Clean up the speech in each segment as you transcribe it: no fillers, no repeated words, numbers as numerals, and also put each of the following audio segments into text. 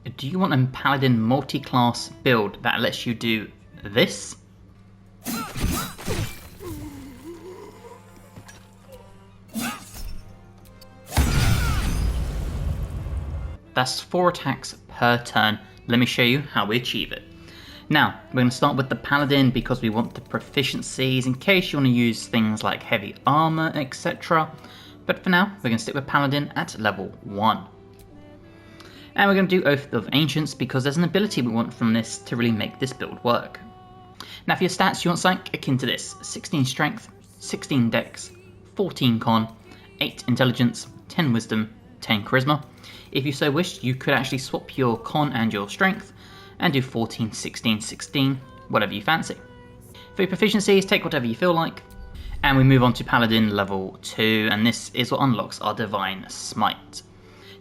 Do you want a Paladin Multiclass build that lets you do this? That's 4 attacks per turn. Let me show you how we achieve it. Now, we're going to start with the Paladin because we want the proficiencies in case you want to use things like heavy armor, etc. But for now, we're going to stick with Paladin at level 1. And we're going to do Oath of Ancients because there's an ability we want from this to really make this build work. Now for your stats, you want something akin to this: 16 Strength, 16 Dex, 14 Con, 8 Intelligence, 10 Wisdom, 10 Charisma. If you so wished, you could actually swap your Con and your Strength and do 14, 16, 16, whatever you fancy. For your proficiencies, take whatever you feel like. And we move on to Paladin level 2, and this is what unlocks our Divine Smite.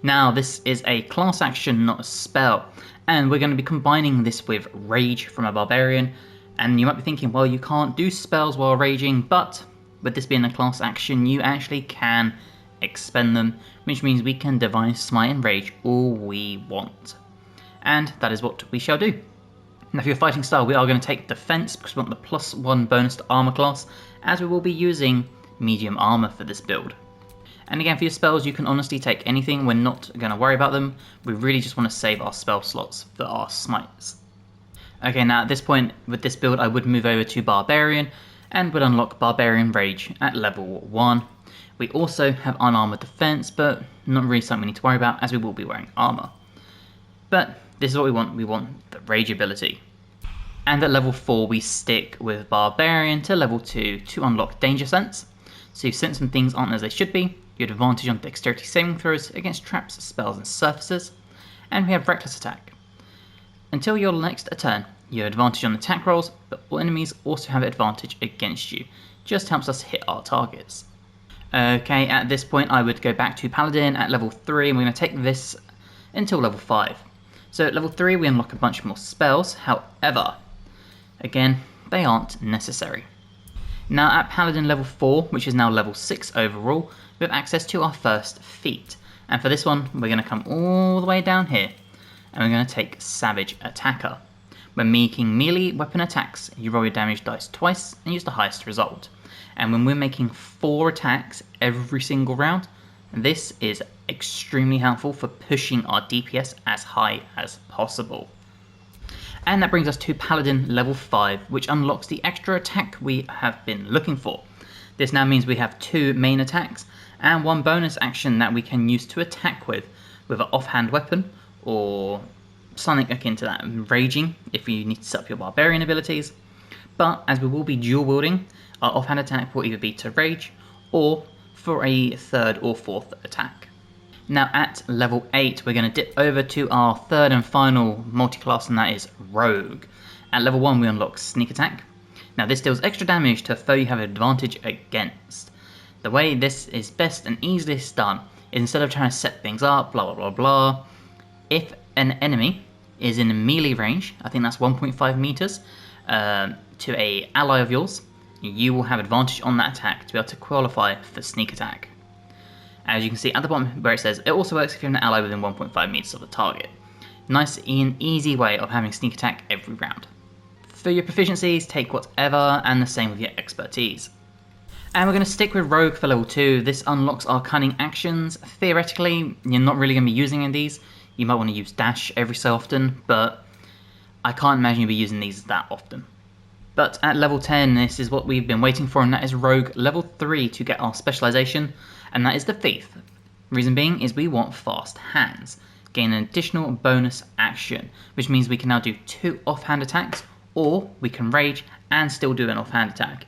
Now this is a class action, not a spell, and we're going to be combining this with Rage from a Barbarian. And you might be thinking, well, you can't do spells while raging, but with this being a class action, you actually can expend them, which means we can Divine Smite and Rage all we want. And that is what we shall do. Now for your fighting style, we are going to take Defense because we want the +1 bonus to armor class, as we will be using medium armor for this build. And again, for your spells, you can honestly take anything. We're not going to worry about them. We really just want to save our spell slots for our smites. Okay, now at this point with this build, I would move over to Barbarian and would unlock Barbarian Rage at level 1. We also have unarmored defense, but not really something we need to worry about as we will be wearing armor. But this is what we want the Rage ability. And at level 4 we stick with Barbarian to level 2 to unlock Danger Sense. So you sense when things aren't as they should be, you have advantage on dexterity saving throws against traps, spells and surfaces, and we have Reckless Attack. Until your next turn, you have advantage on attack rolls, but all enemies also have advantage against you. Just helps us hit our targets. Okay, at this point I would go back to Paladin at level 3, and we're going to take this until level 5. So at level 3 we unlock a bunch more spells, however, again, they aren't necessary. Now at Paladin level 4, which is now level 6 overall, we have access to our first feat. And for this one, we're going to come all the way down here, and we're going to take Savage Attacker. When making melee weapon attacks, you roll your damage dice twice and use the highest result. And when we're making 4 attacks every single round, this is extremely helpful for pushing our DPS as high as possible. And that brings us to Paladin level 5, which unlocks the extra attack we have been looking for. This now means we have 2 main attacks and 1 bonus action that we can use to attack with an offhand weapon or something akin to that, raging if you need to set up your Barbarian abilities. But as we will be dual wielding, our offhand attack will either be to rage or for a 3rd or 4th attack. Now at level 8 we're going to dip over to our 3rd and final multi-class, and that is Rogue. At level 1 we unlock Sneak Attack. Now this deals extra damage to a foe you have advantage against. The way this is best and easiest done is, instead of trying to set things up, blah blah blah blah, if an enemy is in melee range, I think that's 1.5 meters, to a ally of yours, you will have advantage on that attack to be able to qualify for Sneak Attack. As you can see at the bottom where it says, it also works if you're an ally within 1.5 meters of the target. Nice and easy way of having Sneak Attack every round. For your proficiencies, take whatever, and the same with your expertise. And we're going to stick with Rogue for level 2. This unlocks our cunning actions. Theoretically, you're not really going to be using any of these. You might want to use dash every so often, but I can't imagine you'll be using these that often. But at level 10, this is what we've been waiting for, and that is Rogue level 3 to get our specialization, and that is the Thief. Reason being is we want fast hands. Gain an additional bonus action, which means we can now do 2 offhand attacks, or we can rage and still do an offhand attack.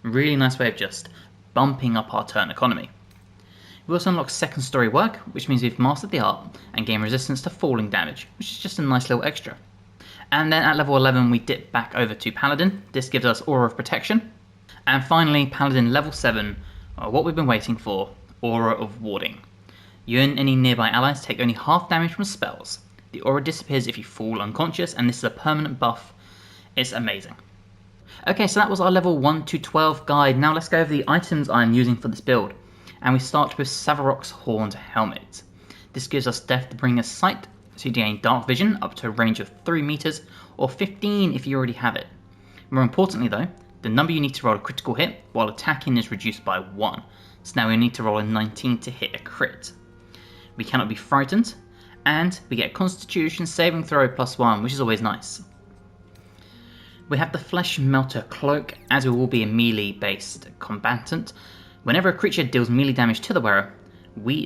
Really nice way of just bumping up our turn economy. We also unlock second story work, which means we've mastered the art and gain resistance to falling damage, which is just a nice little extra. And then at level 11 we dip back over to Paladin. This gives us Aura of Protection. And finally Paladin level 7, what we've been waiting for, Aura of Warding. You and any nearby allies take only half damage from spells. The aura disappears if you fall unconscious, and this is a permanent buff. It's amazing. Okay, so that was our level 1 to 12 guide. Now let's go over the items I'm using for this build. And we start with Savarok's Horned Helmet. This gives us Death to bring us sight, So you gain Dark Vision up to a range of 3 meters, or 15 if you already have it. More importantly though, the number you need to roll a critical hit while attacking is reduced by 1. So now we need to roll a 19 to hit a crit. We cannot be frightened, and we get a Constitution saving throw +1, which is always nice. We have the Flesh Melter Cloak, as we will be a melee based combatant. Whenever a creature deals melee damage to the wearer,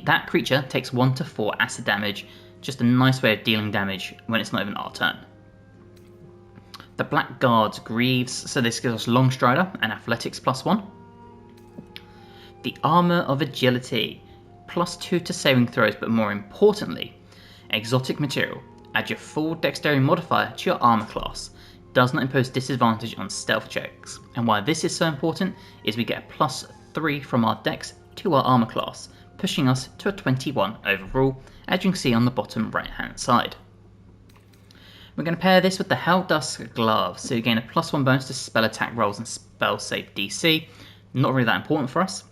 that creature takes 1 to 4 acid damage, just a nice way of dealing damage when it's not even our turn. The Blackguard's Greaves, so this gives us Long Strider and Athletics +1. The Armour of Agility, +2 to saving throws, but more importantly, exotic material. Add your full dexterity modifier to your armor class. Does not impose disadvantage on stealth checks. And why this is so important is we get a +3 from our dex to our armor class, pushing us to a 21 overall, as you can see on the bottom right hand side. We're going to pair this with the Helldusk Glove, so you gain a +1 bonus to spell attack rolls and spell save DC. Not really that important for us,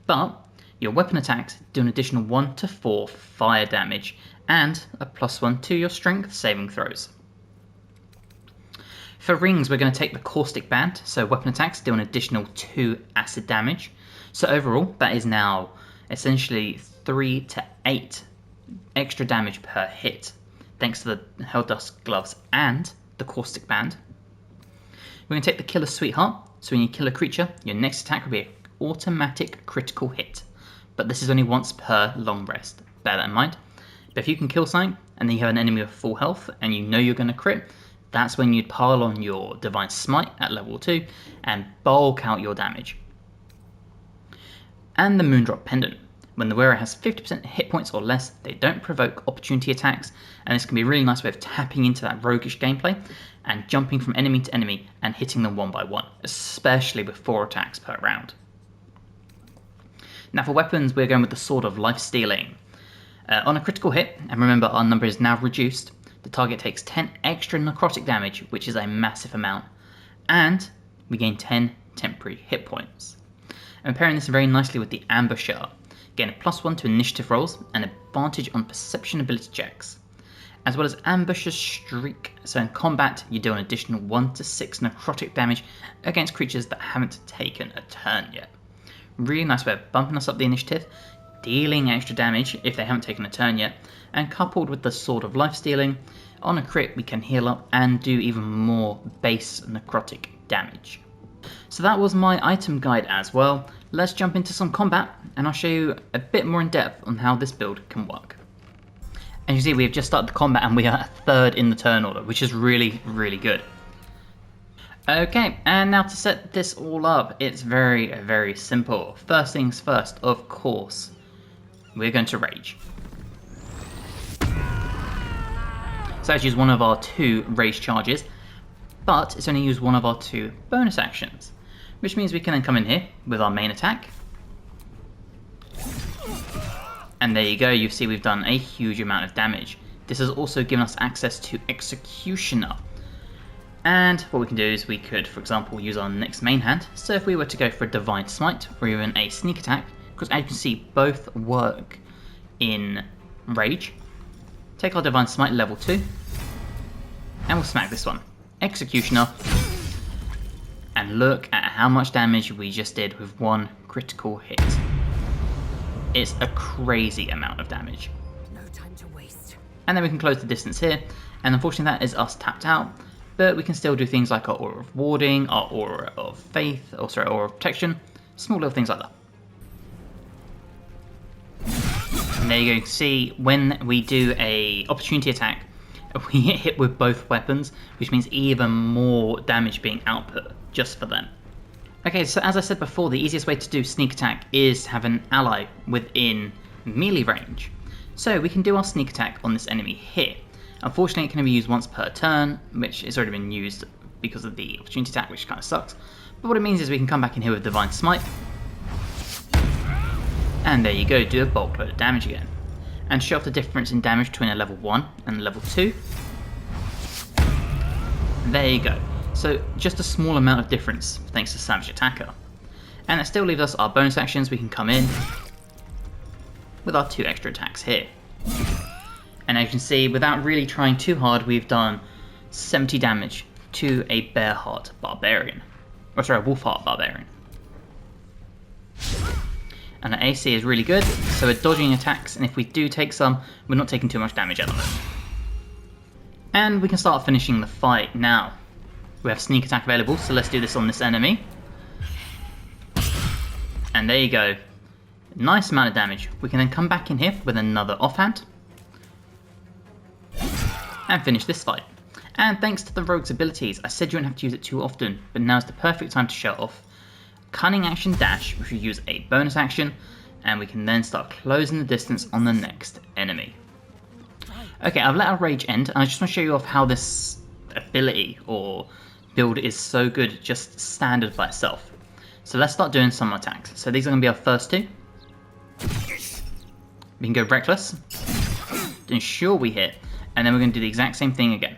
but your weapon attacks do an additional 1 to 4 fire damage and a +1 to your strength saving throws. For rings, we're going to take the Caustic Band, so weapon attacks do an additional 2 acid damage. So overall, that is now essentially 3 to 8 extra damage per hit, thanks to the Helldusk Gloves and the Caustic Band. We're going to take the Killer Sweetheart, so when you kill a creature, your next attack will be an automatic critical hit. But this is only once per long rest, bear that in mind. But if you can kill something, and then you have an enemy with full health, and you know you're going to crit, that's when you'd pile on your Divine Smite at level 2, and bulk out your damage. And the Moondrop Pendant. When the wearer has 50% hit points or less, they don't provoke opportunity attacks, and this can be a really nice way of tapping into that roguish gameplay, and jumping from enemy to enemy, and hitting them one by one, especially with 4 attacks per round. Now for weapons, we're going with the Sword of Life Stealing. On a critical hit, and remember our number is now reduced, the target takes 10 extra necrotic damage, which is a massive amount, and we gain 10 temporary hit points. And pairing this very nicely with the Ambusher, gain a +1 to initiative rolls and advantage on perception ability checks, as well as Ambusher's Streak, so in combat you do an additional 1 to 6 necrotic damage against creatures that haven't taken a turn yet. Really nice way of bumping us up the initiative, dealing extra damage if they haven't taken a turn yet, and coupled with the Sword of Life Stealing, on a crit we can heal up and do even more base necrotic damage. So that was my item guide as well. Let's jump into some combat and I'll show you a bit more in depth on how this build can work. As you see, we've just started the combat and we are 3rd in the turn order, which is really, really good. Okay, and now to set this all up, it's very, very simple. First things first, of course, we're going to rage. So let's use one of our 2 rage charges, but it's only used one of our 2 bonus actions, which means we can then come in here with our main attack. And there you go, you see we've done a huge amount of damage. This has also given us access to Executioner. And what we can do is we could, for example, use our next main hand. So if we were to go for a Divine Smite or even a Sneak Attack, because as you can see, both work in Rage. Take our Divine Smite level 2, and we'll smack this one. Executioner. And look at how much damage we just did with 1 critical hit. It's a crazy amount of damage. No time to waste. And then we can close the distance here, and unfortunately that is us tapped out. But we can still do things like our Aura of Warding, our Aura of Faith, Aura of Protection, small little things like that. And there you go, see when we do a opportunity attack, we get hit with both weapons, which means even more damage being output just for them. Okay, so as I said before, the easiest way to do Sneak Attack is to have an ally within melee range. So we can do our Sneak Attack on this enemy here. Unfortunately, it can only be used once per turn, which has already been used because of the opportunity attack, which kind of sucks. But what it means is we can come back in here with Divine Smite. And there you go, do a bulk load of damage again. And show off the difference in damage between a level 1 and a level 2. There you go. So just a small amount of difference thanks to Savage Attacker. And that still leaves us our bonus actions. We can come in with our 2 extra attacks here. And as you can see, without really trying too hard, we've done 70 damage to a Bearheart Barbarian. Or sorry, Wolfheart Barbarian. And our AC is really good, so we're dodging attacks, and if we do take some, we're not taking too much damage at the moment. And we can start finishing the fight now. We have sneak attack available, so let's do this on this enemy. And there you go. Nice amount of damage. We can then come back in here with another offhand. And finish this fight. And thanks to the rogue's abilities, I said you wouldn't have to use it too often, but now's the perfect time to show it off. Cunning action dash, which we use a bonus action, and we can then start closing the distance on the next enemy. Okay, I've let our rage end, and I just want to show you off how this ability or build is so good just standard by itself. So let's start doing some attacks. So these are going to be our first two. We can go reckless to ensure we hit, and then we're going to do the exact same thing again.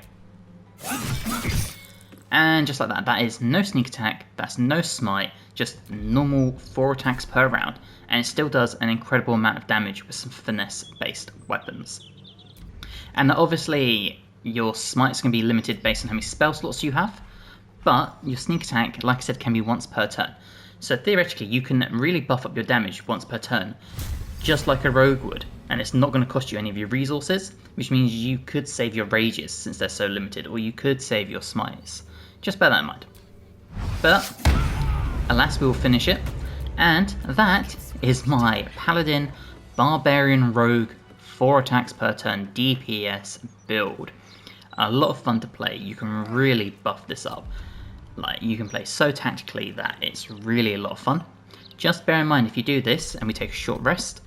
And just like that, that is no sneak attack, that's no smite, just normal 4 attacks per round, and it still does an incredible amount of damage with some finesse based weapons. And obviously your smites can be limited based on how many spell slots you have, but your sneak attack, like I said, can be once per turn. So theoretically you can really buff up your damage once per turn, just like a rogue would, and it's not going to cost you any of your resources, which means you could save your rages since they're so limited, or you could save your smites. Just bear that in mind. But alas, we will finish it, and that is my Paladin Barbarian Rogue 4 attacks per turn DPS build. A lot of fun to play. You can really buff this up. Like, you can play so tactically that it's really a lot of fun. Just bear in mind, if you do this and we take a short rest,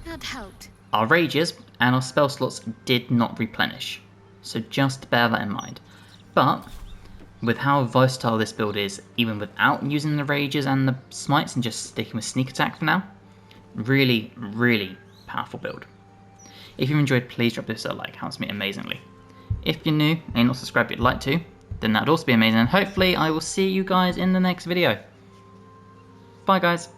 That helped. our rages and our spell slots did not replenish. So just bear that in mind. But with how versatile this build is, even without using the rages and the smites and just sticking with sneak attack for now, really, really powerful build. If you've enjoyed, please drop this a like, helps me amazingly. If you're new and you're not subscribed but you'd like to, then that'd also be amazing, and hopefully I will see you guys in the next video. Bye guys.